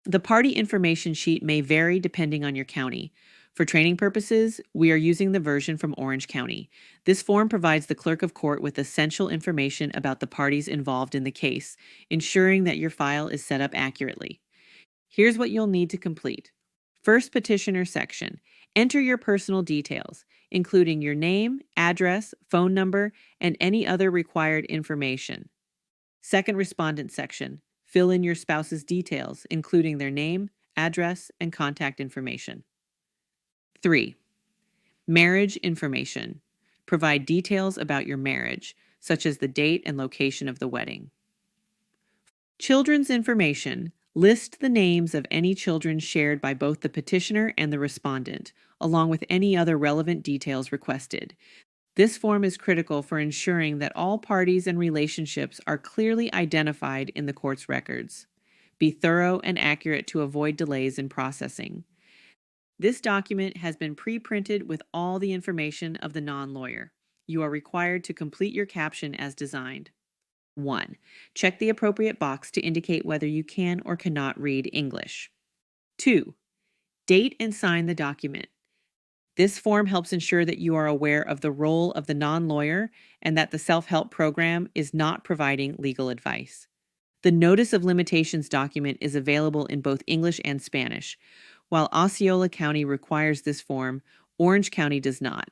The party information sheet may vary depending on your county. For training purposes, we are using the version from Orange County. This form provides the clerk of court with essential information about the parties involved in the case, ensuring that your file is set up accurately. Here's what you'll need to complete. First petitioner section. Enter your personal details, including your name, address, phone number, and any other required information. Second respondent section. Fill in your spouse's details, including their name, address, and contact information. 3. Marriage information. Provide details about your marriage, such as the date and location of the wedding. Children's information. List the names of any children shared by both the petitioner and the respondent, along with any other relevant details requested. This form is critical for ensuring that all parties and relationships are clearly identified in the court's records. Be thorough and accurate to avoid delays in processing. This document has been pre-printed with all the information of the non-lawyer. You are required to complete your caption as designed. 1. Check the appropriate box to indicate whether you can or cannot read English. 2. Date and sign the document. This form helps ensure that you are aware of the role of the non-lawyer and that the self-help program is not providing legal advice. The Notice of Limitations document is available in both English and Spanish. While Osceola County requires this form, Orange County does not.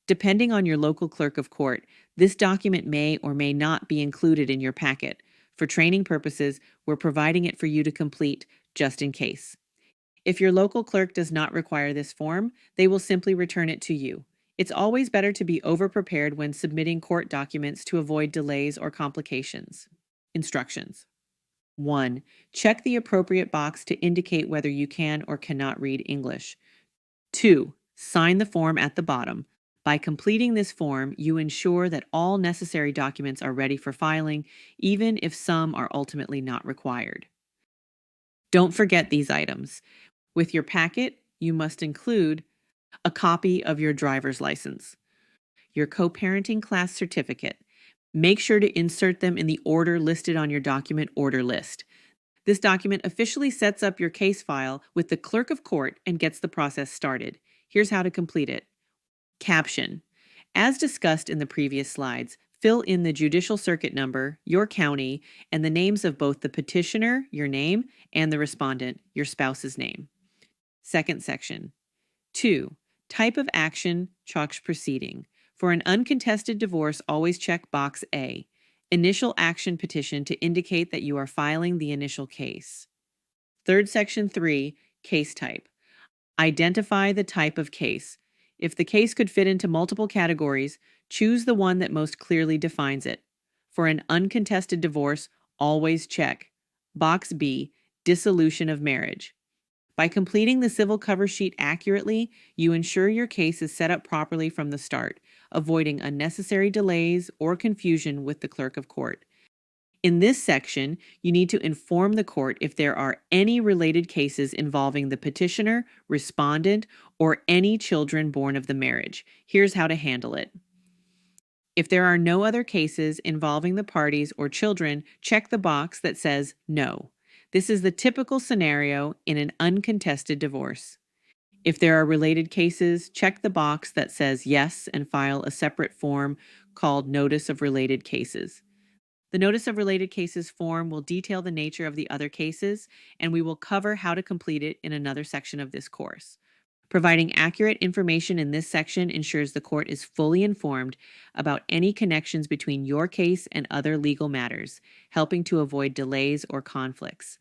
Depending on your local clerk of court, this document may or may not be included in your packet. For training purposes, we're providing it for you to complete just in case. If your local clerk does not require this form, they will simply return it to you. It's always better to be over-prepared when submitting court documents to avoid delays or complications. Instructions. 1. Check the appropriate box to indicate whether you can or cannot read English. 2. Sign the form at the bottom. By completing this form, you ensure that all necessary documents are ready for filing, even if some are ultimately not required. Don't forget these items. With your packet, you must include a copy of your driver's license, your co-parenting class certificate. Make sure to insert them in the order listed on your document order list. This document officially sets up your case file with the clerk of court and gets the process started. Here's how to complete it. Caption. As discussed in the previous slides, fill in the judicial circuit number, your county, and the names of both the petitioner, your name, and the respondent, your spouse's name. Second section. 2. Type of action, charge proceeding. For an uncontested divorce, always check box A. Initial action petition to indicate that you are filing the initial case. Third section 3. Case type. Identify the type of case. If the case could fit into multiple categories, choose the one that most clearly defines it. For an uncontested divorce, always check box B. Dissolution of marriage. By completing the civil cover sheet accurately, you ensure your case is set up properly from the start, avoiding unnecessary delays or confusion with the clerk of court. In this section, you need to inform the court if there are any related cases involving the petitioner, respondent, or any children born of the marriage. Here's how to handle it. If there are no other cases involving the parties or children, check the box that says no. This is the typical scenario in an uncontested divorce. If there are related cases, check the box that says yes and file a separate form called Notice of Related Cases. The Notice of Related Cases form will detail the nature of the other cases, and we will cover how to complete it in another section of this course. Providing accurate information in this section ensures the court is fully informed about any connections between your case and other legal matters, helping to avoid delays or conflicts.